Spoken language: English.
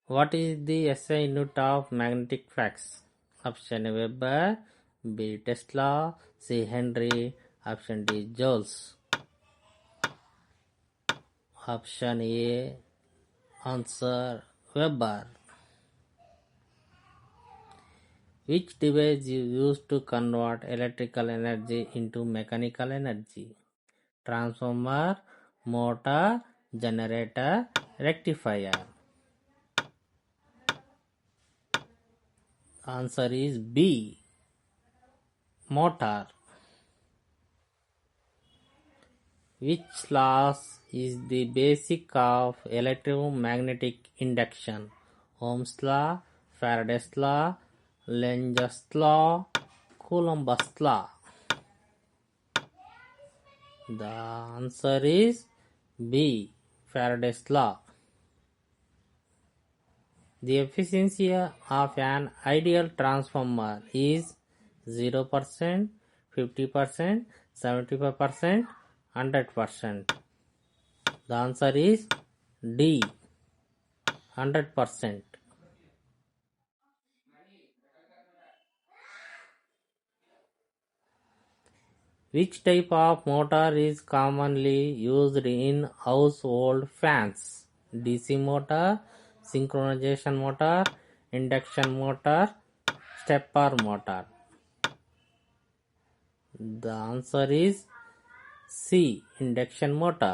What is the SI unit of magnetic flux? Option A Weber, B Tesla, C Henry, option D joules. Option A answer Weber. Which device is used to convert electrical energy into mechanical energy? Transformer, motor, generator, rectifier. Answer is B, motor. Which law is the basic of electromagnetic induction? Ohm's law, Faraday's law, Lenz's law, Coulomb's law. The answer is B, Faraday's law. The efficiency of an ideal transformer is 0%, 50%, 75%, 100%. The answer is D, 100%. Which type of motor is commonly used in household fans? DC motor, synchronization motor, induction motor, stepper motor. The answer is C, induction motor.